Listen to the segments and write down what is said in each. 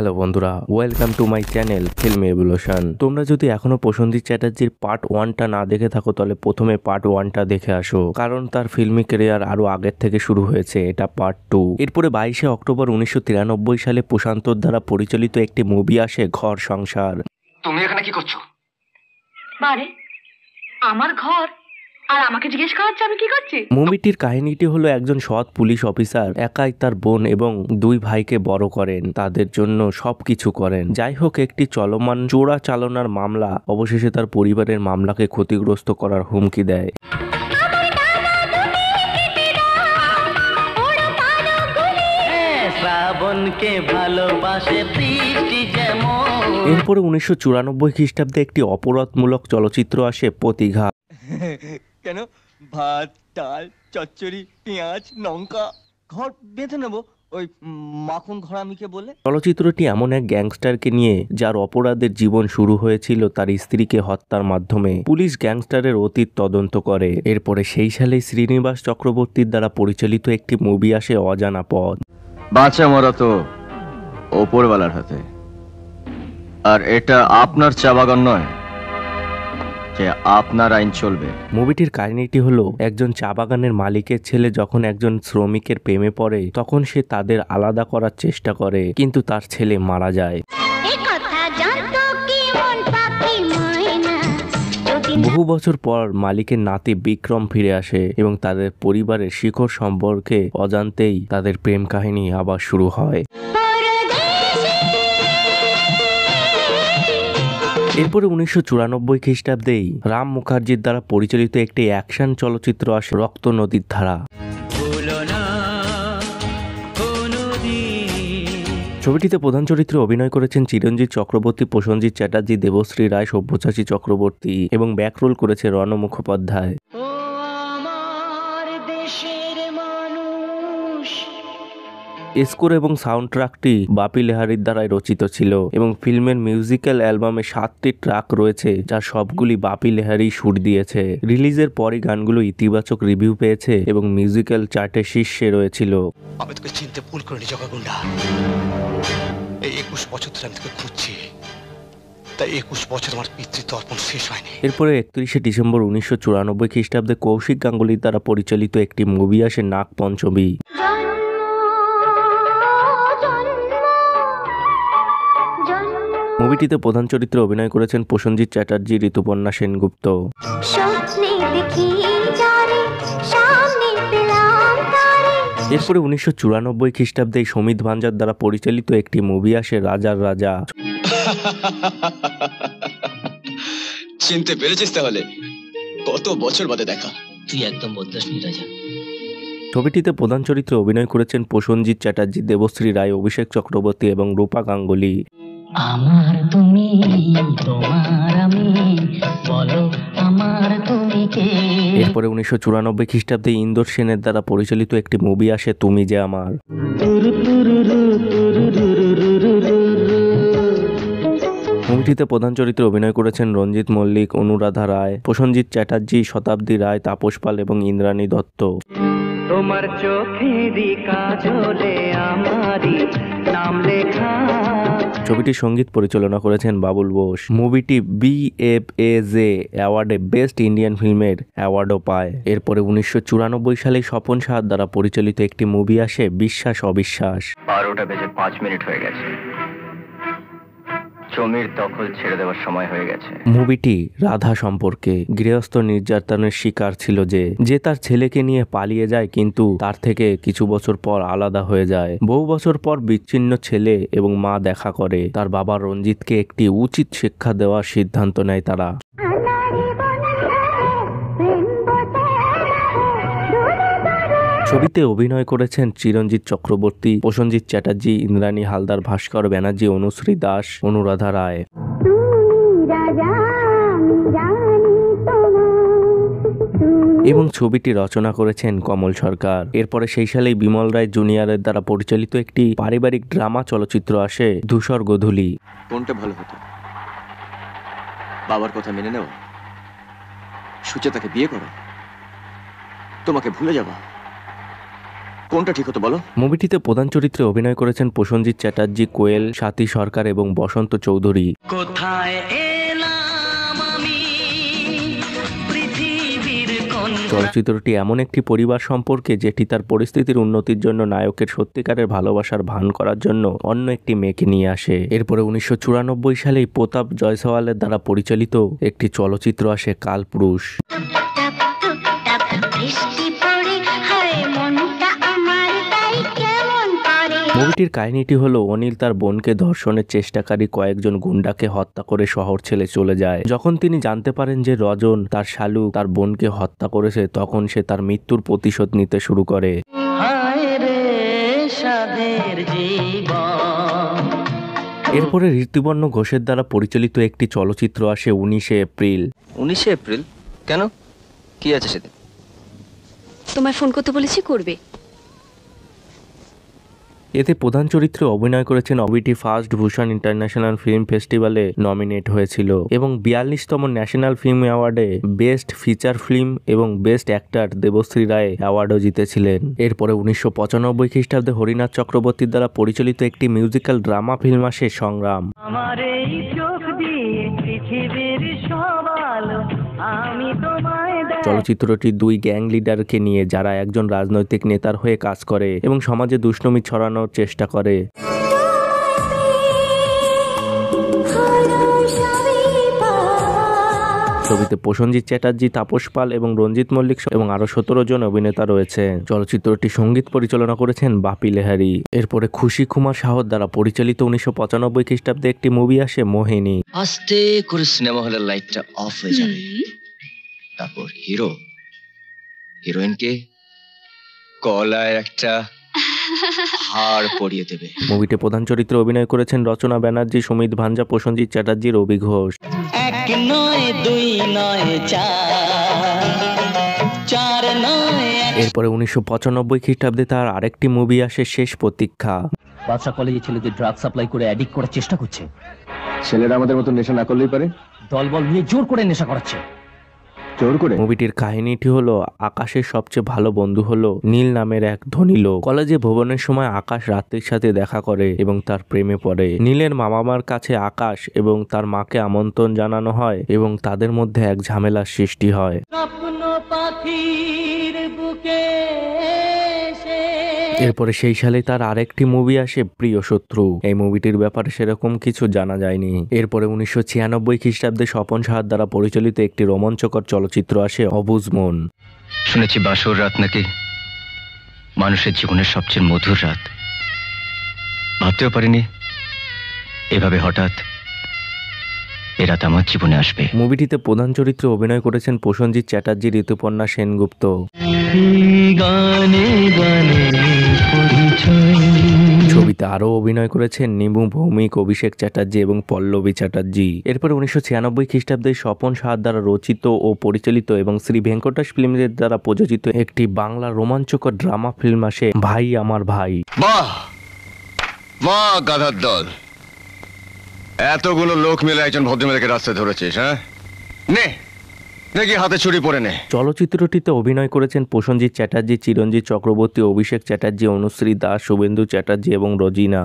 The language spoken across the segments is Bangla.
হ্যালো বন্ধুরা, welcome to my channel film evolution. তোমরা যদি এখনো প্রসেনজিৎ চ্যাটার্জির পার্ট 1টা না দেখে থাকো তাহলে প্রথমে পার্ট 1টা দেখে আসো, কারণ তার ফিল্মি ক্যারিয়ার আরো আগের থেকে শুরু হয়েছে। এটা পার্ট 2। এরপরে 22শে অক্টোবর 1993 সালে প্রশান্তর দ্বারা পরিচালিত একটি মুভি আসে, ঘর সংসার। তুমি এখানে কি করছো? বারে আমার ঘর আর আমাকে জিজ্ঞেস করা আমি কি করছি। মুভিটির কাহিনীটি হলো একজন সৎ পুলিশ অফিসার একাই তার বোন এবং দুই ভাইকে বড় করেন, তাদের জন্য সবকিছু করেন। যাই হোক, একটি চলমান চোরাচালানার মামলা অবশেষে তার পরিবারের মামলাকে ক্ষতিগ্রস্ত করার হুমকি দেয়। এরপরে 1994 খ্রিস্টাব্দে একটি অপরাধমূলক চলচ্চিত্র আসে, প্রতিঘাত। কেন ভাত ডাল চচ্চড়ি পেঁয়াজ লঙ্কা ঘর বেঁধে নেবো ওই মাখন ঘরামিকে বলে। চলচ্চিত্রটি এমন এক গ্যাংস্টারকে নিয়ে যার অপরাধের জীবন শুরু হয়েছিল তার স্ত্রীকে হত্যার মাধ্যমে। পুলিশ গ্যাংস্টারের অতীত তদন্ত করে। এরপরে সেই সালেই শ্রীনিবাস চক্রবর্তীর দ্বারা পরিচালিত একটি মুভি আসে, অজানা পথ। বাঁচা মরা তো ওপরওয়ালার হাতে, আর এটা আপনার চা বাগান নয় যে আপনার আইন চলবে। মুভিটির কাহিনীটি হলো একজন চা বাগানের মালিকের ছেলে যখন একজন শ্রমিকের প্রেমে পড়ে তখন সে তাদের আলাদা করার চেষ্টা করে, কিন্তু তার ছেলে মারা যায়। বহু বছর পর মালিকের নাতি বিক্রম ফিরে আসে এবং তাদের পরিবারের শিখর সম্পর্কে অজান্তেই তাদের প্রেম কাহিনী আবার শুরু হয়। এরপরে 1994 খ্রিস্টাব্দেই রাম মুখার্জির দ্বারা পরিচালিত একটি অ্যাকশন চলচ্চিত্র আসে, রক্ত নদীর ধারা। ছবিটিতে প্রধান চরিত্রে অভিনয় করেছেন চিরঞ্জিত চক্রবর্তী, প্রসেনজিৎ চ্যাটার্জি, দেবশ্রী রায়, সব্যসাচী চক্রবর্তী এবং ব্যাক রোল করেছে রণ মুখোপাধ্যায়। স্কোর এবং সাউন্ড ট্র্যাকটি বাপি লেহারির দ্বারাই রচিত ছিল এবং ফিল্মের মিউজিক্যাল অ্যালবামে 7টি ট্র্যাক রয়েছে যার সবগুলি বাপি লেহারি সুর দিয়েছে। রিলিজের পরই গানগুলো ইতিবাচক রিভিউ পেয়েছে এবং মিউজিক্যাল চার্টে শীর্ষে রয়েছিল। আমি তোকে চিনতে ভুল করিনি জগাগুন্ডা। এই 21 বছর ধরে আমি তোকে খুঁজছি, তাই 21 বছর আমার পিতৃতর্পণ শেষ হয়নি। এরপরে 31শে ডিসেম্বর 1994 খ্রিস্টাব্দে কৌশিক গাঙ্গুলির দ্বারা পরিচালিত একটি মুভি আসে, নাগ পঞ্চমী। মুভিটিতে প্রধান চরিত্রে অভিনয় করেছেন প্রসেনজিৎ চ্যাটার্জি, ঋতুপর্ণা সেনগুপ্ত। এরপরে 1994 খ্রিস্টাব্দে সমিত ভাঞ্জার দ্বারা পরিচালিত একটি মুভি আসে, রাজার রাজা। চিনতে পেরেছিস তাহলে? কত বছর বাদে দেখা। তুই একদম বদলাসনি রাজা। ছবিটিতে প্রধান চরিত্রে অভিনয় করেছেন প্রসেনজিৎ চ্যাটার্জি, দেবশ্রী রায়, অভিষেক চক্রবর্তী এবং রূপা গাঙ্গুলি। আমার তুমি তোমার আমি, বলো আমার তুমি কে। এরপরে 1994 খ্রিস্টাব্দে ইন্দর সেনের দ্বারা পরিচালিত একটি মুভি আসে, তুমি যে আমার। মুভিটিতে প্রধান চরিত্রে অভিনয় করেছেন রঞ্জিত মল্লিক, অনুরাধা রায়, প্রসেনজিৎ চ্যাটার্জি, শতাব্দী রায়, তাপস পাল এবং ইন্দ্রাণী দত্ত। তোমার চোখেরই কাজলে আমারই নাম লেখা। ছবিটির সঙ্গীত পরিচালনা করেছেন বাবুল বোস। মুভিটি BFAJ অ্যাওয়ার্ডে বেস্ট ইন্ডিয়ান ফিল্মের অ্যাওয়ার্ডও পায়। এরপরে 1994 সালে স্বপন সাহার দ্বারা পরিচালিত একটি মুভি আসে, বিশ্বাস অবিশ্বাস। 12টা বেজে 5 মিনিট হয়ে গেছে, জমির দখল ছেড়ে দেওয়ার সময় হয়ে গেছে। মুভিটি রাধা সম্পর্কে। গৃহস্থ নির্যাতনের শিকার ছিল যে তার ছেলেকে নিয়ে পালিয়ে যায়, কিন্তু তার থেকে কিছু বছর পর আলাদা হয়ে যায়। বহু বছর পর বিচ্ছিন্ন ছেলে এবং মা দেখা করে। তার বাবা রঞ্জিতকে একটি উচিত শিক্ষা দেওয়ার সিদ্ধান্ত নেয় তারা। ছবিতে অভিনয় করেছেন চিরঞ্জিত চক্রবর্তী, প্রসেনজিৎ চ্যাটার্জি, ইন্দ্রাণী হালদার, ভাস্কর ব্যানার্জি, অনুশ্রী দাস, অনুরাধা রায়। এবং ছবিটি রচনা করেছেন কমল সরকার। এরপরে সেই সালেই বিমল রায় জুনিয়রের দ্বারা পরিচালিত একটি পারিবারিক ড্রামা চলচ্চিত্র আসে, ধূসর গোধূলি। কোনটা ভালো হতো? বাবার কথা মেনে নেওয়া, সুচেতাকে বিয়ে করা, তোমাকে ভুলে যাওয়া, কোনটা ঠিক হতো বলো? মুভিটিতে প্রধান চরিত্রে অভিনয় করেছেন প্রসেনজিৎ চ্যাটার্জি, কোয়েল, স্বাতী সরকার এবং বসন্ত চৌধুরী। কোথায় এলাম আমি পৃথিবীর কোন চলচ্চিত্রটি এমন একটি পরিবার সম্পর্কে যেটি তার পরিস্থিতির উন্নতির জন্য নায়কের সত্যিকারের ভালোবাসার ভান করার জন্য অন্য একটি মেয়েকে নিয়ে আসে। এরপরে 1994 সালেই প্রতাপ জয়সওয়ালের দ্বারা পরিচালিত একটি চলচ্চিত্র আসে কালপুরুষ। মুভিটির কাহিনীটি হলো অনিল তার বোনকে ধর্ষণের চেষ্টাকারী কয়েকজন গুন্ডাকে হত্যা করে শহর ছেড়ে চলে যায়। যখন তিনি জানতে পারেন যে রজন তার শালু তার বোনকে হত্যা করেছে, তখন সে তার মৃত্যুর প্রতিশোধ নিতে শুরু করে। এরপরে ঋতুপর্ণ ঘোষের দ্বারা পরিচালিত একটি চলচ্চিত্র আসে 19 এপ্রিল। 19 এপ্রিল কেন, কি আছে সেদিন? তোমায় ফোন করতে বলেছি, করবে। এতে প্রধান চরিত্রে অভিনয় করেছেন অবিটি। ফার্স্ট ভূষণ ইন্টারন্যাশনাল ফিল্ম ফেস্টিভ্যালে নমিনেট হয়েছিল এবং 42তম ন্যাশনাল ফিল্ম অ্যাওয়ার্ডে বেস্ট ফিচার ফিল্ম এবং বেস্ট অ্যাক্টর দেবশ্রী রায় অ্যাওয়ার্ডও জিতেছিলেন। এরপরে 1995 খ্রিস্টাব্দে হরিনাথ চক্রবর্তীর দ্বারা পরিচালিত একটি মিউজিক্যাল ড্রামা ফিল্ম আসে সংগ্রাম। আমার এই চোখ দিয়ে পৃথিবীর সব আলো আমি তোমায় চলচ্চিত্রটি দুই গ্যাং লিডারকে নিয়ে যারা একজন রাজনৈতিক নেতার হয়ে কাজ করে এবং সমাজে দুষ্ণমি ছড়ানোর চেষ্টা করে। ছবিতে প্রসেনজিৎ চ্যাটার্জি, তাপস পাল এবং রঞ্জিত মল্লিক এবং আরো 17 জন অভিনেতা রয়েছে। চলচ্চিত্রটি সঙ্গীত পরিচালনা করেছেন বাপি লেহারি। এরপরে খুশি কুমার সাহর দ্বারা পরিচালিত 1995 খ্রিস্টাব্দে একটি মুভি আসে মোহিনী। আস্তে করে সিনেমা হলের লাইটটা অফ হয়ে যাবে, তারপর হিরোইনকে গলায় একটা হার পরিয়ে দেবে। মুভিতে প্রধান চরিত্রে অভিনয় করেছেন রচনা ব্যানার্জি, সুমিত ভাঞ্জা, প্রসেনজিৎ চ্যাটার্জি, রবি ঘোষ। 1 নয় 2 নয় 4 নয়। এরপরে 1995 খ্রিস্টাব্দে তার আরেকটি মুভি আসে শেষ প্রতীক্ষা। বাদশা কলেজে ছেলেদের ড্রাগ সাপ্লাই করে অ্যাডিক্ট করার চেষ্টা করছে। ছেলেরা আমাদের মতো নেশা না করলেই পারে, দলবল নিয়ে জোর করে নেশা করাচ্ছে। জোর করে। মুভিটির কাহিনীটি হলো আকাশের সবচেয়ে ভালো বন্ধু হলো নীল নামের এক ধনী লোক। কলেজে ভ্রমণের সময় আকাশ রাত্রির সাথে দেখা করে এবং তার প্রেমে পড়ে। নীলের মামার কাছে আকাশ এবং তার মাকে আমন্ত্রণ জানানো হয় এবং তাদের মধ্যে এক ঝামেলার সৃষ্টি হয়। স্বপ্ন পাখির বুকে এরপরে সেই সালে তার আরেকটি মুভি আসে প্রিয় শত্রু। এই মুভিটির ব্যাপারে সেরকম কিছু জানা যায়নি। এরপরে 1996 খ্রিস্টাব্দে স্বপন সাহার দ্বারা পরিচালিত একটি রোমাঞ্চকর চলচ্চিত্র আসে অবুঝ মন। শুনেছি বাসর রাত নাকি মানুষের জীবনের সবচেয়ে মধুর রাত। ভাবতেও পারিনি এভাবে হঠাৎ এ রাত আমার জীবনে আসবে। মুভিটিতে প্রধান চরিত্রে অভিনয় করেছেন প্রসেনজিৎ চ্যাটার্জি, ঋতুপর্ণা সেনগুপ্ত। ছবিতে আরও অভিনয় করেছেন নিমু ভৌমিক, অভিষেক চ্যাটার্জি এবং পল্লবী চ্যাটার্জি। এরপরে 1996 খ্রিস্টাব্দে স্বপন সাহার দ্বারা রচিত ও পরিচালিত এবং শ্রী ভেঙ্কটেশ ফিল্মসের দ্বারা প্রযোজিত একটি বাংলা রোমাঞ্চকর ড্রামা ফিল্ম আসে ভাই আমার ভাই। বাহ বাহ গাধার দল, এতগুলো লোক মিলে একজন ভদ্রমহিলাকে রাস্তায় ধরেছিস, হ্যাঁ? নে দেখি হাতে ছুরি পরে নে। চলচ্চিত্রটিতে অভিনয় করেছেন প্রসেনজিৎ চ্যাটার্জি, চিরঞ্জিত চক্রবর্তী, অভিষেক চ্যাটার্জি, অনুশ্রী দাস, শুভেন্দু চ্যাটার্জি এবং রজিনা।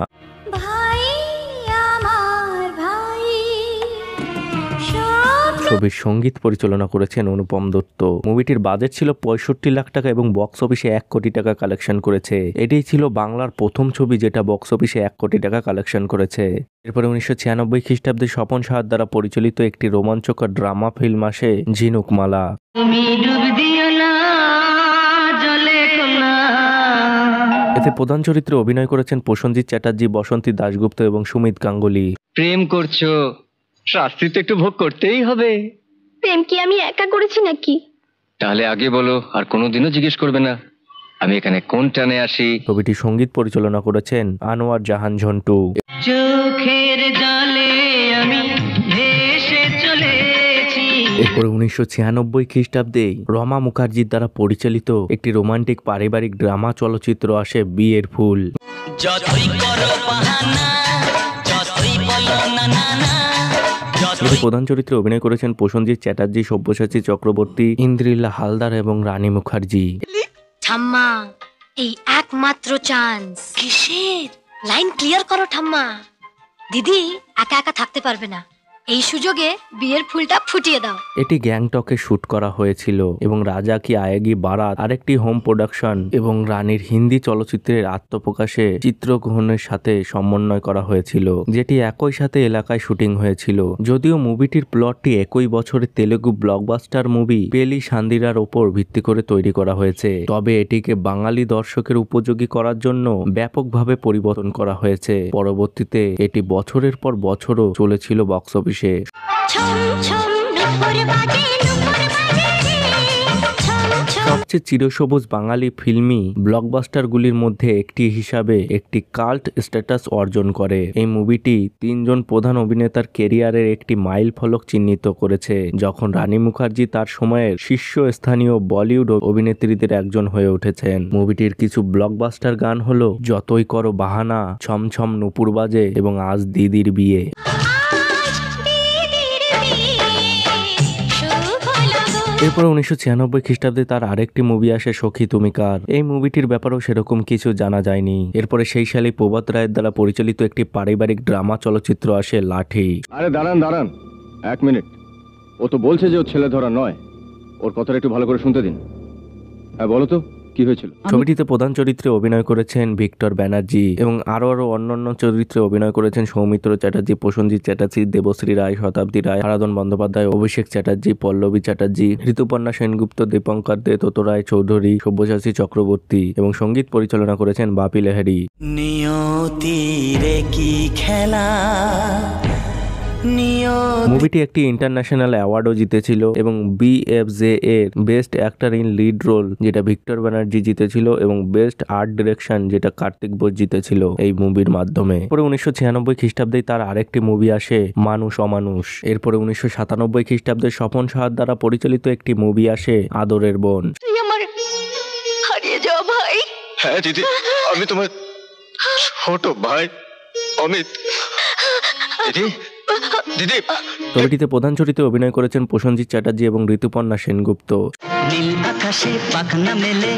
ছবির সঙ্গীত পরিচালনা করেছেন অনুপম দত্ত। মুভিটির বাজেট ছিল 65 লাখ টাকা এবং বক্স অফিসে 1 কোটি টাকা কালেকশন করেছে। এটাই ছিল বাংলার প্রথম ছবি যেটা বক্স অফিসে 1 কোটি টাকা কালেকশন করেছে। এরপরে 1996 খ্রিস্টাব্দে স্বপন সাহার দ্বারা পরিচালিত একটি রোমাঞ্চকর ড্রামা ফিল্ম আসে ঝিনুকমালা। এতে প্রধান চরিত্রে অভিনয় করেছেন প্রসেনজিৎ চ্যাটার্জি, বসন্তী দাশগুপ্ত এবং সুমিত গাঙ্গুলি। প্রেম করছো, শাস্তি তো একটু ভোগ করতেই হবে। প্রেম কি আমি একা করেছি নাকি? তাহলে আগে বলো, আর কোনোদিনও জিজ্ঞেস করবে না আমি এখানে কোন টানে আসি। ছবিটি সঙ্গীত পরিচালনা করেছেন আনোয়ার জাহান ঝন্টু। চোখের জলে আমি ভেসে চলেছি। এরপরে 1996 খ্রিস্টাব্দে রমা মুখার্জির দ্বারা পরিচালিত একটি রোমান্টিক পারিবারিক ড্রামা চলচ্চিত্র আসে বিয়ের ফুল। যতই করো বাহানা, যতই বলো না না না। এতে প্রধান চরিত্রে অভিনয় করেছেন প্রসেনজিৎ চ্যাটার্জি, সব্যসাচী চক্রবর্তী, ইন্দ্রিলা হালদার এবং রানী মুখার্জি। ঠাম্মা এই একমাত্র চান্স। কিসের? লাইন ক্লিয়ার করো ঠাম্মা। দিদি একা একা থাকতে পারবে না, এই সুযোগে বিয়ের ফুলটা ফুটিয়ে দাও। এটি গ্যাংটকে শুট করা হয়েছিল এবং রাজা কি আয়েগি বারাত আরেকটি হোম প্রোডাকশন এবং রানীর হিন্দি চলচ্চিত্রের আত্মপ্রকাশে চিত্রগ্রহণের সাথে সমন্বয় করা হয়েছিল, যেটি একই সাথে এলাকায় শুটিং হয়েছিল। যদিও মুভিটির প্লটটি একই বছরের তেলেগু ব্লকবাস্টার মুভি পেলি শান্দিরার ওপর ভিত্তি করে তৈরি করা হয়েছে, তবে এটিকে বাঙালি দর্শকের উপযোগী করার জন্য ব্যাপকভাবে পরিবর্তন করা হয়েছে। পরবর্তীতে এটি বছরের পর বছরও চলেছিল বক্স অফিসে। সবচেয়ে চিরসবুজ বাঙালি ফিল্মি ব্লকবাস্টারগুলির মধ্যে একটি হিসাবে একটি কাল্ট স্ট্যাটাস অর্জন করে। এই মুভিটি 3 জন প্রধান অভিনেতার কেরিয়ারের একটি মাইল ফলক চিহ্নিত করেছে, যখন রানী মুখার্জি তার সময়ের শীর্ষস্থানীয় বলিউড অভিনেত্রীদের একজন হয়ে উঠেছেন। মুভিটির কিছু ব্লকবাস্টার গান হলো যতই করো বাহানা, ছমছম নুপুর বাজে এবং আজ দিদির বিয়ে। এরপরে 1996 খ্রিস্টাব্দে তার আরেকটি মুভি আসে সখী তুমি কার। এই মুভিটির ব্যাপারেও সেরকম কিছু জানা যায়নি। এরপরে সেই সালে প্রভাত রায়ের দ্বারা পরিচালিত একটি পারিবারিক ড্রামা চলচ্চিত্র আসে লাঠি। আরে দাঁড়ান দাঁড়ান 1 মিনিট। ও তো বলছে যে ও ছেলে ধরা নয়, ওর কথাটা একটু ভালো করে শুনতে দিন। হ্যাঁ বলো তো কি হয়েছিল? ছবিটিতে প্রধান চরিত্রে অভিনয় করেছেন ভিক্টর ব্যানার্জি এবং আরো অন্যান্য চরিত্রে অভিনয় করেছেন সৌমিত্র চ্যাটার্জি, প্রসেনজিৎ চ্যাটার্জি, দেবশ্রী রায়, শতাব্দী রায়, হারাধন বন্দ্যোপাধ্যায়, অভিষেক চ্যাটার্জি, পল্লবী চ্যাটার্জি, ঋতুপর্ণা সেনগুপ্ত, দীপঙ্কর দে, ততো রায় চৌধুরী, সব্যসাচী চক্রবর্তী এবং সঙ্গীত পরিচালনা করেছেন বাপি লাহিড়ী। নিয়তিরে কি খেলা, মুভিটি একটি ইন্টারন্যাশনাল অ্যাওয়ার্ডও জিতেছিল এবং BFJA এর best actor in lead role যেটা ভিক্টর ব্যানার্জি জিতেছিল এবং বেস্ট আর্ট ডিরেকশন যেটা কার্তিক বোস জিতেছিল এই মুভির মাধ্যমে। পরে 1996 খ্রিস্টাব্দে তার আরেকটি মুভি আসে মানুষ অমানুষ। এরপরে 1997 খ্রিস্টাব্দে স্বপন সাহার দ্বারা পরিচালিত একটি মুভি আসে আদরের বোন। তুই আমার হারিয়ে যাওয়া ভাই। হ্যাঁ দিদি, আমি তোমার ছোট ভাই অমিত। দিদি দিদি। ছবিটিতে প্রধান চরিত্রে অভিনয় করেছেন প্রসেনজিৎ চ্যাটার্জি এবং ঋতুপর্ণা সেনগুপ্ত। নীল আকাশে পাখনা মেলে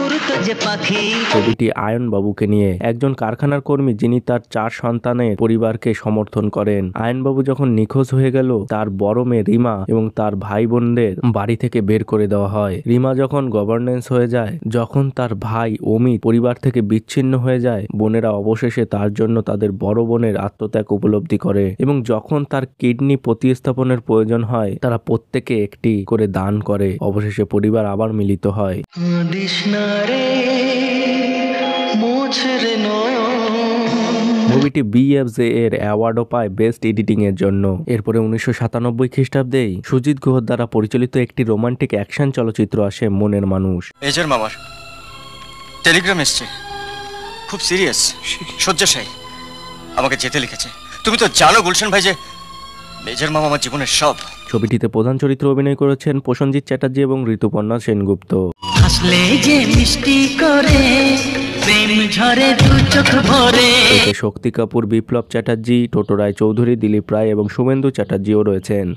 উড়তো যে পাখি। ছবিটি আয়ন বাবুকে নিয়ে, একজন কারখানার কর্মী যিনি তার 4 সন্তানের পরিবারকে সমর্থন করেন। আয়ন বাবু যখন নিখোঁজ হয়ে গেল, তার বড় মেয়ে রিমা এবং তার ভাই বোনদের বাড়ি থেকে বের করে দেওয়া হয়। রিমা যখন গভর্নেন্স হয়ে যায়, যখন তার ভাই অমিত পরিবার থেকে বিচ্ছিন্ন হয়ে যায়, বোনেরা অবশেষে তার জন্য তাদের বড় বোনের আত্মত্যাগ উপলব্ধি করে এবং যখন তার কিডনি প্রতিস্থাপনের প্রয়োজন হয়, তারা প্রত্যেকে একটি করে দান করে। অবশেষে পরিবার আবার মিলিত হয়। মুভিটি BFJA এর অ্যাওয়ার্ডও পায় বেস্ট এডিটিং এর জন্য। এরপরে 1997 খ্রিস্টাব্দে সুজিত গুহর দ্বারা পরিচালিত একটি রোমান্টিক অ্যাকশন চলচ্চিত্র আসে মনের মানুষ। মেজর মামার টেলিগ্রাম এসছে, খুব সিরিয়াস, শয্যাশায়ী, আমাকে যেতে লিখেছে। তুমি তো জানো গুলশান ভাই যে মেজর মামা আমার জীবনের সব। ছবিটিতে প্রধান চরিত্রে অভিনয় করেছেন প্রসেনজিৎ চ্যাটার্জি এবং ঋতুপর্ণা সেনগুপ্ত। হাসলে যে মিষ্টি করে প্রেম ঝরে দু চোখ ভরে। এতে শক্তি কাপুর, বিপ্লব চ্যাটার্জি, টোটো রায় চৌধুরী, দিলীপ রায় এবং শুভেন্দু চ্যাটার্জিও রয়েছেন।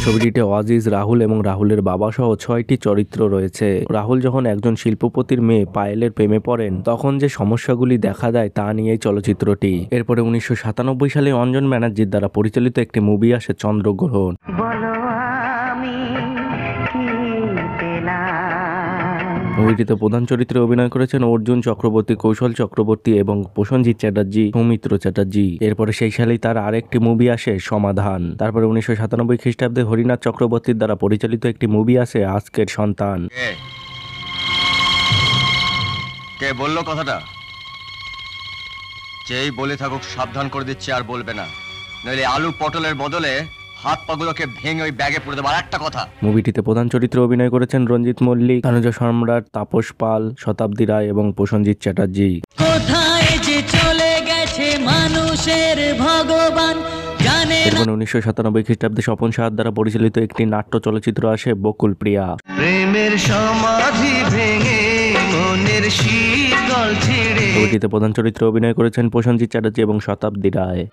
ছবিটিতে অজিজ, রাহুল এবং রাহুলের বাবা সহ 6টি চরিত্র রয়েছে। রাহুল যখন একজন শিল্পপতির মেয়ে পায়েলের প্রেমে পড়েন, তখন যে সমস্যাগুলি দেখা দেয় তা নিয়েই চলচ্চিত্রটি। এরপরে 1997 সালে অঞ্জন ব্যানার্জির দ্বারা পরিচালিত একটি মুভি আসে চন্দ্রগ্রহণ। মুভিটিতে প্রধান চরিত্রে অভিনয় করেছেন অর্জুন চক্রবর্তী, কৌশল চক্রবর্তী এবং প্রসেনজিৎ চ্যাটার্জি, সৌমিত্র চ্যাটার্জি। এরপরে সেই সালেই তার আরেকটি মুভি আসে সমাধান। তারপরে 1997 খ্রিস্টাব্দে হরিনাথ চক্রবর্তীর দ্বারা পরিচালিত একটি মুভি আসে আজকের সন্তান। কে বললো কথাটা? যেই বলে থাকুক সাবধান করে দিচ্ছে আর বলবে না, নইলে আলু পটলের বদলে হাত পাগুলোকে ভেঙে ওই ব্যাগে পুরে দেবো। আর একটা কথা, মুভিটিতে প্রধান চরিত্রে অভিনয় করেছেন রঞ্জিত মল্লিক, তানুজা সম্রাট, তাপস পাল, শতাব্দী রায় এবং প্রসেনজিৎ চ্যাটার্জি। কোথায় যে চলে গেছে মানুষের ভগবান জানে না। 1997 খ্রিস্টাব্দে স্বপন সাহার দ্বারা পরিচালিত একটি নাট্য চলচ্চিত্র আসে বকুল প্রিয়া। প্রেমের সমাধি ভেঙে মনের শীতল ছিঁড়ে। ছবিটিতে প্রধান চরিত্রে অভিনয় করেছেন প্রসেনজিৎ চ্যাটার্জি এবং শতাব্দী রায়।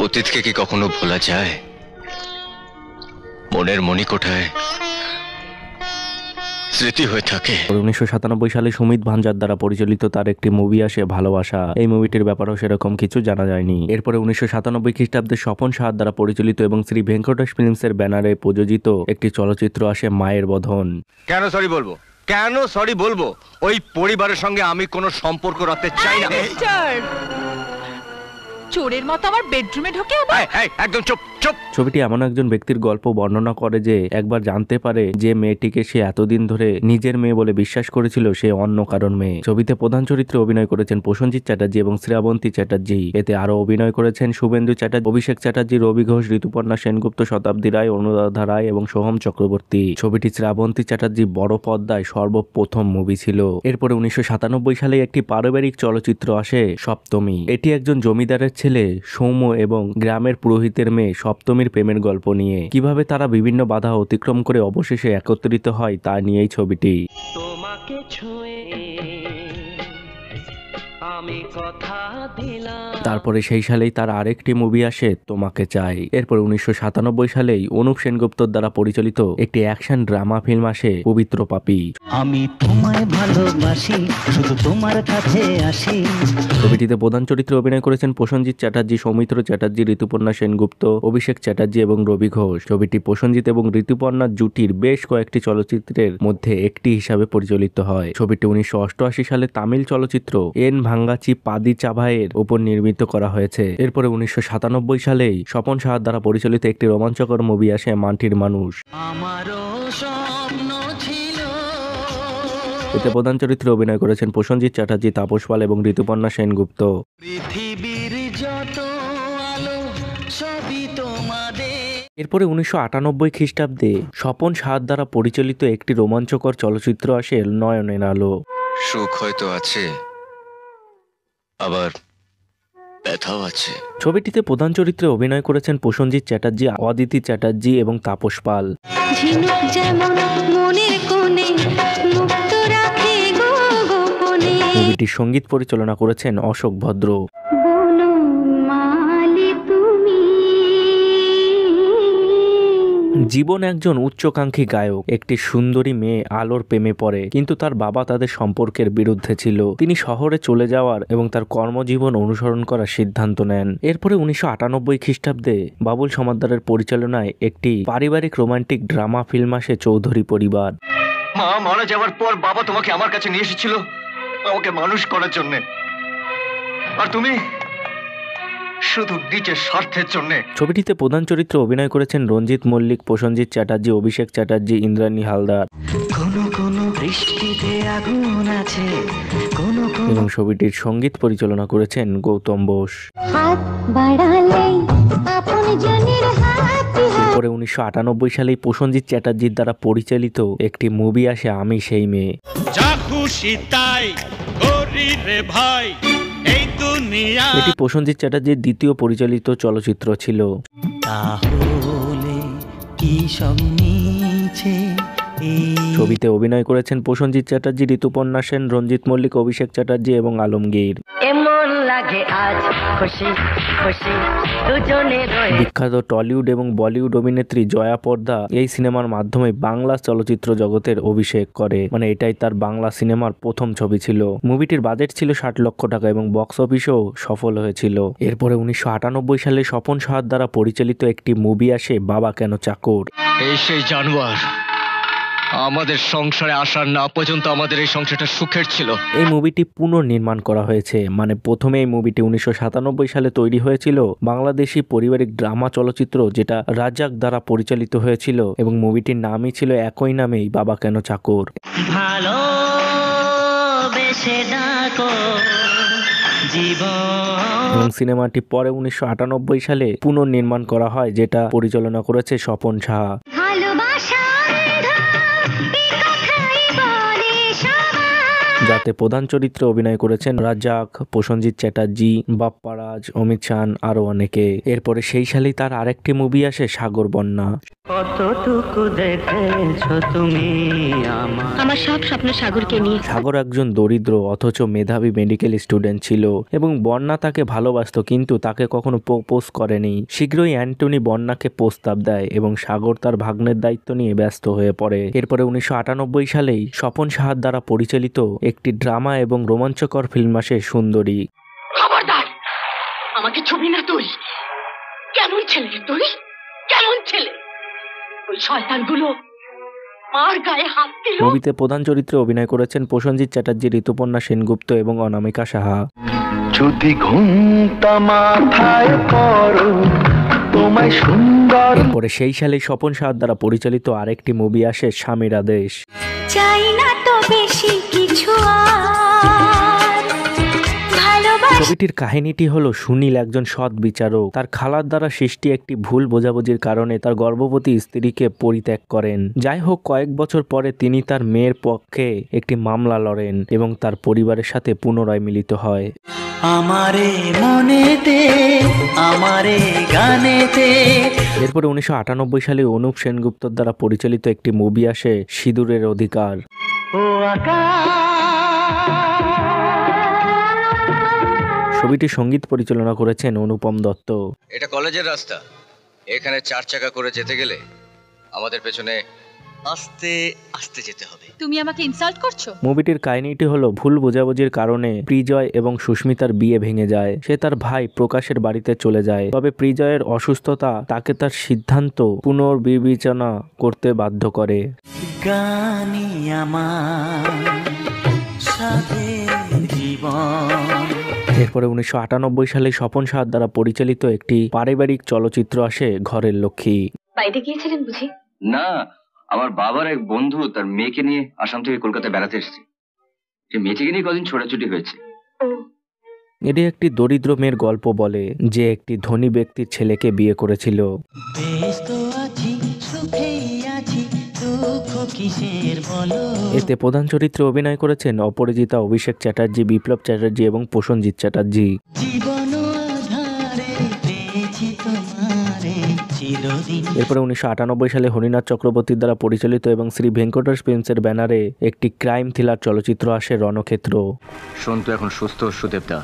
অতীতকে কি কখনো ভোলা যায়? মনের মণিকোঠায় স্মৃতি হয়ে থাকে। 1997 সালে সুমিত ভাঞ্জার দ্বারা পরিচালিত তার একটি মুভি আসে ভালোবাসা। এই মুভিটির ব্যাপারেও সেরকম কিছু জানা যায়নি। এরপরে 1997 খ্রিস্টাব্দে স্বপন সাহার দ্বারা পরিচালিত এবং শ্রী ভেঙ্কটেশ ফিল্মসের ব্যানারে প্রযোজিত একটি চলচ্চিত্র আসে মায়ের বধন। কেন সরি বলবো, কেন সরি বলবো? ওই পরিবারের সঙ্গে আমি কোনো সম্পর্ক রাখতে চাই না। চোরের মতো আমার বেডরুমে ঢোকে একদম চুপ চুপ। ছবিটি এমন একজন ব্যক্তির গল্প বর্ণনা করে যে একবার জানতে পারে যে মেয়েটিকে সে এতদিন ধরে নিজের মেয়ে বলে বিশ্বাস করেছিল সে অন্য কারণ মেয়ে। ছবিতে প্রধান চরিত্রে অভিনয় করেছেন প্রসেনজিৎ চ্যাটার্জি এবং শ্রাবন্তী চ্যাটার্জি। এতে আরো অভিনয় করেছেন শুভেন্দু চ্যাটার্জি, অভিষেক চ্যাটার্জি, রবি ঘোষ, ঋতুপর্ণা সেনগুপ্ত, শতাব্দী রায়, অনুরাধা রায় এবং সোহম চক্রবর্তী। ছবিটি শ্রাবন্তী চ্যাটার্জি বড় পর্দায় সর্বপ্রথম মুভি ছিল। এরপরে 1997 সালে একটি পারিবারিক চলচ্চিত্র আসে সপ্তমী। এটি একজন জমিদারের ছেলে সৌম্য এবং গ্রামের পুরোহিতের মেয়ে সপ্তমীর প্রেমের গল্প নিয়ে কিভাবে তারা বিভিন্ন বাধা অতিক্রম করে অবশেষে একত্রিত হয় তা নিয়েই ছবিটি। তোমাকে ছুঁয়ে আমি কথা দিলাম। তারপরে সেই সালেই তার আরেকটি মুভি আসে তোমাকে চাই। এরপর 1997 সালেই অনুপ সেনগুপ্তর দ্বারা পরিচালিত একটি অ্যাকশন ড্রামা ফিল্ম আসে পবিত্র পাপী। আমি তোমায় ভালোবাসি, শুধু তোমার কাছে আসি। ছবিটিতে প্রধান চরিত্রে অভিনয় করেছেন প্রসেনজিৎ চ্যাটার্জি, সৌমিত্র চ্যাটার্জি, ঋতুপর্ণা সেনগুপ্ত, অভিষেক চ্যাটার্জি এবং রবি ঘোষ। ছবিটি প্রসেনজিৎ এবং ঋতুপর্ণার জুটির বেশ কয়েকটি চলচ্চিত্রের মধ্যে একটি হিসাবে পরিচালিত হয়। ছবিটি 1988 সালে তামিল চলচ্চিত্র এন ভাঙ্গাচি পাদি চাভাইয়ের উপর নির্মিত করা হয়েছে। এরপরে 1997 সালেই স্বপন সাহার দ্বারা পরিচালিত একটি রোমাঞ্চকর মুভি আসে মাটির মানুষ। আমারও স্বপ্ন ছিল। এতে প্রধান চরিত্রে অভিনয় করেছেন প্রসেনজিৎ চ্যাটার্জি, তাপস পাল এবং ঋতুপর্ণা সেনগুপ্ত। পৃথিবীর যত আলো সবই তোমাদের। এরপরে 1998 খ্রিস্টাব্দে স্বপন সাহার দ্বারা পরিচালিত একটি রোমাঞ্চকর চলচ্চিত্র আসে নয়নের আলো। সুখ হয়তো আছে, আবার ব্যথাও আছে। ছবিটিতে প্রধান চরিত্রে অভিনয় করেছেন প্রসেনজিৎ চ্যাটার্জি, অদিতি চ্যাটার্জি এবং তাপস পাল। ঝিনুক যেমন মনের কোণে মুক্ত রাখে গো গোপনে। মুভিটির সঙ্গীত পরিচালনা করেছেন অশোক ভদ্র। বনমালী তুমি। জীবন একজন উচ্চাকাঙ্ক্ষী গায়ক। একটি সুন্দরী মেয়ে আলোর প্রেমে পড়ে, কিন্তু তার বাবা তাদের সম্পর্কের বিরুদ্ধে ছিল। তিনি শহরে চলে যাওয়ার এবং তার কর্মজীবন অনুসরণ করার সিদ্ধান্ত নেন। এরপরে 1998 খ্রিস্টাব্দে বাবুল সমাদ্দারের পরিচালনায় একটি পারিবারিক রোমান্টিক ড্রামা ফিল্ম আসে চৌধুরী পরিবার। মা মারা যাওয়ার পর বাবা তোমাকে আমার কাছে নিয়ে এসেছিল আমাকে মানুষ করার জন্য, আর তুমি শুধু নিজের স্বার্থের জন্য। ছবিটিতে প্রধান চরিত্রে অভিনয় করেছেন রঞ্জিত মল্লিক, প্রসেনজিৎ চ্যাটার্জি, অভিষেক চ্যাটার্জি, ইন্দ্রাণী হালদার। কোনো বৃষ্টিতে আগুন আছে, কোনো এবং ছবিটির সঙ্গীত পরিচালনা করেছেন গৌতম বোস। হাত বাড়ালেই আপন জনের হাত। এরপরে 1998 সালে প্রসেনজিৎ চ্যাটার্জির দ্বারা পরিচালিত একটি মুভি আসে আমি সেই মেয়ে। যা খুশি তাই করি রে ভাই, এই দুনিয়া। এটি প্রসেনজিৎ চ্যাটার্জির দ্বিতীয় পরিচালিত চলচ্চিত্র ছিল। তাহলে কি সব মিছে ছবিতে অভিনয় করেছেন প্রসেনজিৎ চ্যাটার্জি, ঋতুপর্ণা সেন, রঞ্জিত মল্লিক, অভিষেক চ্যাটার্জি এবং আলমগীর। এমন লাগে আজ খুশি খুশি দুজনে রয়ে। বিখ্যাত টলিউড এবং বলিউড অভিনেত্রী জয়া পর্দা এই সিনেমার মাধ্যমে বাংলা চলচ্চিত্র জগতের অভিষেক করে, মানে এটাই তার বাংলা সিনেমার প্রথম ছবি ছিল। মুভিটির বাজেট ছিল 60 লক্ষ টাকা এবং বক্স অফিসেও সফল হয়েছিল। এরপরে 1998 সালে স্বপন সাহার দ্বারা পরিচালিত একটি মুভি আসে বাবা কেন চাকর। এই সেই জানোয়ার আমাদের সংসারে আসার না পর্যন্ত আমাদের এই সংসারটা সুখের ছিল। এই মুভিটি পুনর্নির্মাণ করা হয়েছে, মানে প্রথমে এই মুভিটি 1997 সালে তৈরি হয়েছিল বাংলাদেশি পারিবারিক ড্রামা চলচ্চিত্র, যেটা রাজাক দ্বারা পরিচালিত হয়েছিল এবং মুভিটির নামই ছিল একই নামেই বাবা কেন চাকর। ভালো বেশে ডাকো জীবন। এবং সিনেমাটি পরে 1998 সালে পুনর্নির্মাণ করা হয়, যেটা পরিচালনা করেছে স্বপন সাহা। যাতে প্রধান চরিত্রে অভিনয় করেছেন রাজাক, প্রসেনজিৎ চ্যাটার্জি, বাপ্পারাজ, অমিত শান আরো অনেকে। এরপরে সেই সালেই তার আরেকটি মুভি আসে সাগর বন্যা। কতটুকু দেখেছো তুমি আমার সব স্বপ্ন সাগরকে নিয়ে। সাগর একজন দরিদ্র অথচ মেধাবী মেডিকেল স্টুডেন্ট ছিল এবং বন্যা তাকে ভালোবাসতো, কিন্তু তাকে কখনো প্রপোজ করেনি। শীঘ্রই অ্যান্টনি বন্যাকে প্রস্তাব দেয় এবং সাগর তার ভাগ্নের দায়িত্ব নিয়ে ব্যস্ত হয়ে পড়ে। এরপরে 1998 সালেই স্বপন সাহার দ্বারা পরিচালিত একটি ড্রামা এবং রোমাঞ্চকর ফিল্ম আসে সুন্দরী। খবরদার আমাকে ছবি না তুই। কেমন ছেলে তুই, কেমন ছেলে? ওই শয়তানগুলো মার গায়ে হাত দিল। মুভিতে প্রধান চরিত্রে অভিনয় করেছেন প্রসেনজিৎ চ্যাটার্জি, ঋতুপর্ণা সেনগুপ্ত এবং অনামিকা সাহা। যদি ঘুমটা মাথায় করো তোমায় সুন্দর। এরপরে সেই সালেই স্বপন সাহার দ্বারা পরিচালিত আরেকটি মুভি আসে স্বামীর আদেশ। চাই না তো বেশি কিছু আর ভালোবাসা। ছবিটির কাহিনীটি হলো সুনীল একজন সৎ বিচারক, তার খালার দ্বারা সৃষ্টি একটি ভুল বোঝাবুঝির কারণে তার গর্ভবতী স্ত্রীকে পরিত্যাগ করেন। যাই হোক, কয়েক বছর পরে তিনি তার মেয়ের পক্ষে একটি মামলা লড়েন এবং তার পরিবারের সাথে পুনরায় মিলিত হয়। আমারে মনেতে আমারে গানেতে। এরপরে 1998 সালে অনুপ সেনগুপ্তর দ্বারা পরিচালিত একটি মুভি আসে সিঁদুরের অধিকার। ও ছবিটির সঙ্গীত পরিচালনা করেছেন অনুপম দত্ত। এটা কলেজের রাস্তা, এখানে 4 চাকা করে যেতে গেলে আমাদের পেছনে আস্তে আস্তে যেতে হবে। তুমি আমাকে ইনসাল্ট করছো? মুভিটির কাহিনীটি হলো ভুল বোঝাবুঝির কারণে প্রিজয় এবং সুস্মিতার বিয়ে ভেঙে যায়। সে তার ভাই প্রকাশের বাড়িতে চলে যায়, তবে প্রিজয়ের অসুস্থতা তাকে তার সিদ্ধান্ত পুনর্বিবেচনা করতে বাধ্য করে। গানি আমার সাথে জীবন। এরপরে 1998 সালে স্বপন সাহার দ্বারা পরিচালিত একটি পারিবারিক চলচ্চিত্র আসে ঘরের লক্ষ্মী। বাইরে গিয়েছিলেন বুঝি? না, আমার বাবার এক বন্ধু তার মেয়েকে নিয়ে আসাম থেকে কলকাতায় বেড়াতে এসেছে। যে মেয়েটিকে নিয়ে কদিন ছোটাছুটি হয়েছে। এটি একটি দরিদ্র মেয়ের গল্প বলে যে একটি ধনী ব্যক্তির ছেলেকে বিয়ে করেছিল। ব্যস্ত আছি সুখেই আছি দুঃখ কিসের বলো। এতে প্রধান চরিত্রে অভিনয় করেছেন অপরাজিতা, অভিষেক চ্যাটার্জি, বিপ্লব চ্যাটার্জি এবং প্রসেনজিৎ চ্যাটার্জি। জীবন আধারে পেয়েছি তোমারে চিরদিন। এরপরে 1998 সালে হরিনাথ চক্রবর্তীর দ্বারা পরিচালিত এবং শ্রী ভেঙ্কটেশ ফিল্মসের ব্যানারে একটি ক্রাইম থ্রিলার চলচ্চিত্র আসে রণক্ষেত্র। সন্তু এখন সুস্থ সুদেবদা,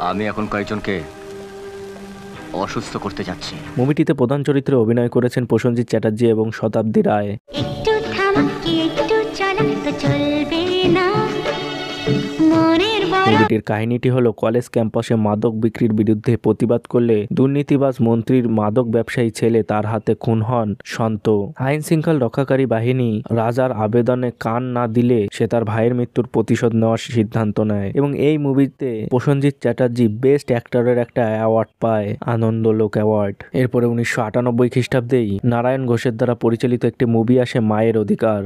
আমি এখন কয়েকজনকে অসুস্থ করতে যাচ্ছি। মুভিটিতে প্রধান চরিত্রে অভিনয় করেছেন প্রসেনজিৎ চ্যাটার্জি এবং শতাব্দী রায়। একটু থামকি একটু চলা তো চলবে না মনের বড়। মুভিটির কাহিনীটি হলো কলেজ ক্যাম্পাসে মাদক বিক্রির বিরুদ্ধে প্রতিবাদ করলে দুর্নীতিবাজ মন্ত্রীর মাদক ব্যবসায়ী ছেলে তার হাতে খুন হন সন্ত। আইন শৃঙ্খলা রক্ষাকারী বাহিনী রাজার আবেদনে কান না দিলে সে তার ভাইয়ের মৃত্যুর প্রতিশোধ নেওয়ার সিদ্ধান্ত নেয় এবং এই মুভিতে প্রসেনজিৎ চ্যাটার্জি বেস্ট অ্যাক্টরের একটা অ্যাওয়ার্ড পায়, আনন্দলোক অ্যাওয়ার্ড। এরপরে 1998 খ্রিস্টাব্দেই নারায়ণ ঘোষের দ্বারা পরিচালিত একটি মুভি আসে মায়ের অধিকার।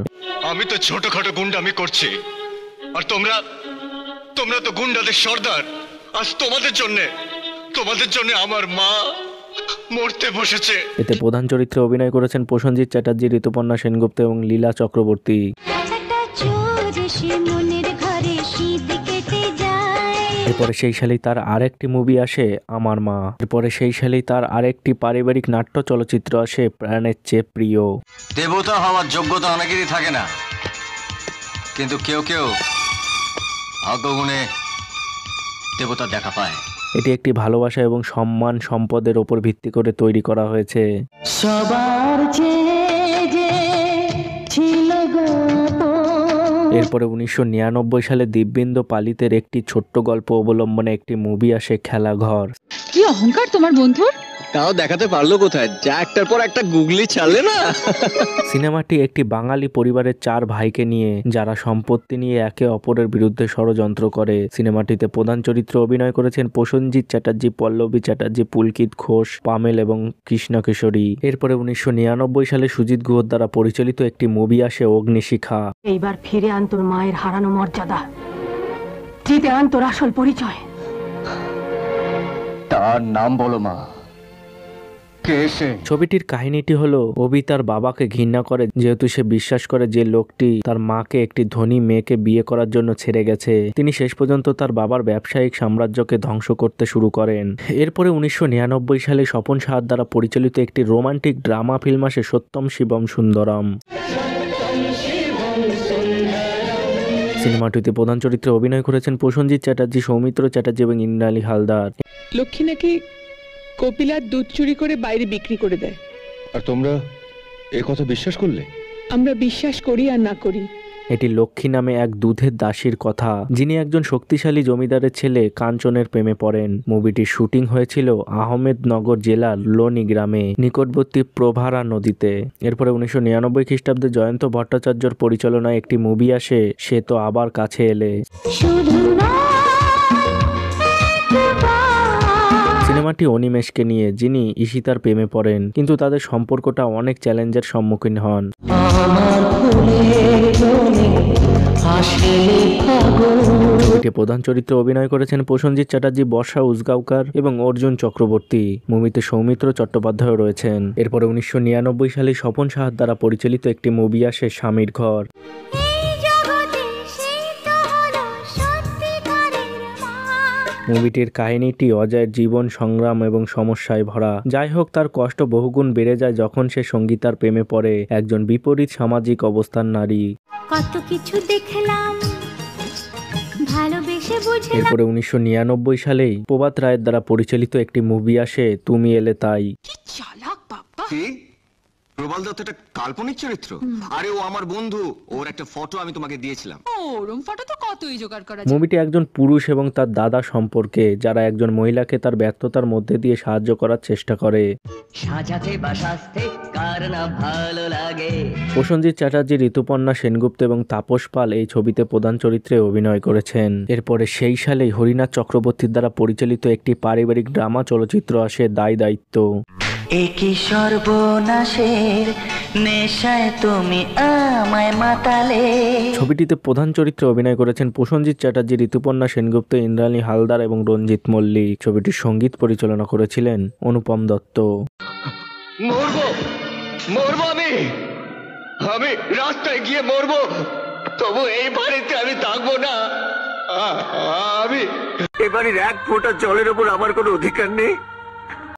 আমি তো ছোটখাটো গুন্ডামি করছি, আর তোমরা তো গুন্ডাদের সর্দার। আজ তোমাদের জন্য আমার মা মরতে বসেছে। এতে প্রধান চরিত্রে অভিনয় করেছেন প্রসেনজিৎ চ্যাটার্জি, ঋতুপর্ণা সেনগুপ্ত এবং লীলা চক্রবর্তী। এরপরে সেই সালেই তার আরেকটি মুভি আসে আমার মা। এরপরে সেই সালেই তার আরেকটি পারিবারিক নাট্য চলচ্চিত্র আসে প্রাণের চেয়ে প্রিয়। দেবতা হওয়ার যোগ্যতা অনেকেরই থাকে না, কিন্তু কেউ কেউ ভাগ্যগুণে দেবতা দেখা পায়। এটি একটি ভালোবাসা এবং সম্মান সম্পদের ওপর ভিত্তি করে তৈরি করা হয়েছে। সবার চেয়ে যে ছিল এরপরে 1999 সালে দিব্যেন্দু পালিতের একটি ছোট্ট গল্প অবলম্বনে একটি মুভি আসে খেলাঘর। কি অহংকার তোমার বন্ধুর! তাও দেখাতে পারলো কোথায়, যা একটার পর একটা গুগলি চালে না। সিনেমাটি একটি বাঙালি পরিবারের 4 ভাইকে নিয়ে যারা সম্পত্তি নিয়ে একে অপরের বিরুদ্ধে ষড়যন্ত্র করে। সিনেমাটিতে প্রধান চরিত্রে অভিনয় করেছেন প্রসেনজিৎ চ্যাটার্জি, পল্লবী চ্যাটার্জি, পুলকিত ঘোষ, পামেল এবং কৃষ্ণা কিশোরী। এরপরে 1999 সালে সুজিত গুহর দ্বারা পরিচালিত একটি মুভি আসে অগ্নিশিখা। এইবার ফিরে আন তোর মায়ের হারানো মর্যাদা, জিতে আন তোর আসল পরিচয়। তার নাম বলো মা, কে সে? ছবিটির কাহিনীটি হলো অভি তার বাবাকে ঘৃণা করে, যেহেতু সে বিশ্বাস করে যে লোকটি তার মাকে একটি ধনী মেয়েকে বিয়ে করার জন্য ছেড়ে গেছে। তিনি শেষ পর্যন্ত তার বাবার ব্যবসায়িক সাম্রাজ্যকে ধ্বংস করতে শুরু করেন। এরপরে 1999 সালে স্বপন সাহার দ্বারা পরিচালিত একটি রোমান্টিক ড্রামা ফিল্ম আসে সত্যম শিবম সুন্দরম। সিনেমাটিতে প্রধান চরিত্রে অভিনয় করেছেন প্রসেনজিৎ চ্যাটার্জি, সৌমিত্র চ্যাটার্জি এবং ইন্দ্রাণী হালদার। লক্ষ্মী নাকি কপিলার দুধ চুরি করে বাইরে বিক্রি করে দেয়। আর তোমরা এই কথা বিশ্বাস করলে? আমরা বিশ্বাস করি আর না করি। এটি লক্ষ্মী নামে এক দুধের দাসীর কথা, যিনি একজন শক্তিশালী জমিদারের ছেলে কাঞ্চনের প্রেমে পড়েন। মুভিটির শুটিং হয়েছিল আহমেদনগর জেলার লোনি গ্রামে নিকটবর্তী প্রভারা নদীতে। এরপরে 1999 খ্রিস্টাব্দে জয়ন্ত ভট্টাচার্যর পরিচালনায় একটি মুভি আসে সে তো আবার কাছে এলে। সিনেমাটি অনিমেষকে নিয়ে, যিনি ঈশিতার প্রেমে পড়েন, কিন্তু তাদের সম্পর্কটা অনেক চ্যালেঞ্জের সম্মুখীন হন। ছবিতে প্রধান চরিত্রে অভিনয় করেছেন প্রসেনজিৎ চ্যাটার্জি, বর্ষা উজগাঁওকর এবং অর্জুন চক্রবর্তী। মুভিতে সৌমিত্র চট্টোপাধ্যায় রয়েছেন। এরপরে 1999 সালে স্বপন সাহার দ্বারা পরিচালিত একটি মুভি আসে স্বামীর ঘর। মুভিটির কাহিনীটি অজয়ের জীবন সংগ্রাম এবং সমস্যায় ভরা। যাই হোক, তার কষ্ট বহুগুণ বেড়ে যায় যখন সে সঙ্গীতার প্রেমে পড়ে, একজন বিপরীত সামাজিক অবস্থার নারী। কত কিছু দেখলাম, ভালোবেসে বুঝলাম। এরপরে 1999 সালেই প্রভাত রায়ের দ্বারা পরিচালিত একটি মুভি আসে তুমি এলে তাই। কি? প্রবাল দত্ত একটা কাল্পনিক চরিত্র? আরে ও আমার বন্ধু, ওর একটা ফটো আমি তোমাকে দিয়েছিলাম। ওরম ফটো তো কতই জোগাড় করা। মুভিটি একজন পুরুষ এবং তার দাদা সম্পর্কে, যারা একজন মহিলাকে তার ব্যর্থতার মধ্যে দিয়ে সাহায্য করার চেষ্টা করে। সাজাতে বা সাজতে কার না ভালো লাগে। প্রসেনজিৎ চ্যাটার্জি, ঋতুপর্ণা সেনগুপ্ত এবং তাপস পাল এই ছবিতে প্রধান চরিত্রে অভিনয় করেছেন। এরপরে সেই সালেই হরিনাথ চক্রবর্তীর দ্বারা পরিচালিত একটি পারিবারিক ড্রামা চলচ্চিত্র আসে দায় দায়িত্ব। একই সর্বনাশের নেশায় তুমি আমায় মাতালে। ছবিটিতে প্রধান চরিত্রে অভিনয় করেছেন প্রসেনজিৎ চ্যাটার্জি, ঋতুপর্ণা সেনগুপ্ত, ইন্দ্রাণী হালদার এবং রঞ্জিত মল্লিক। ছবিটির সঙ্গীত পরিচালনা করেছিলেন অনুপম দত্ত। মরবো মরবো আমি রাস্তায় গিয়ে মরবো, তবু এই বাড়িতে আমি থাকবো না। আমি এ বাড়ির এক ফোঁটা জলের ওপর আমার কোনো অধিকার নেই।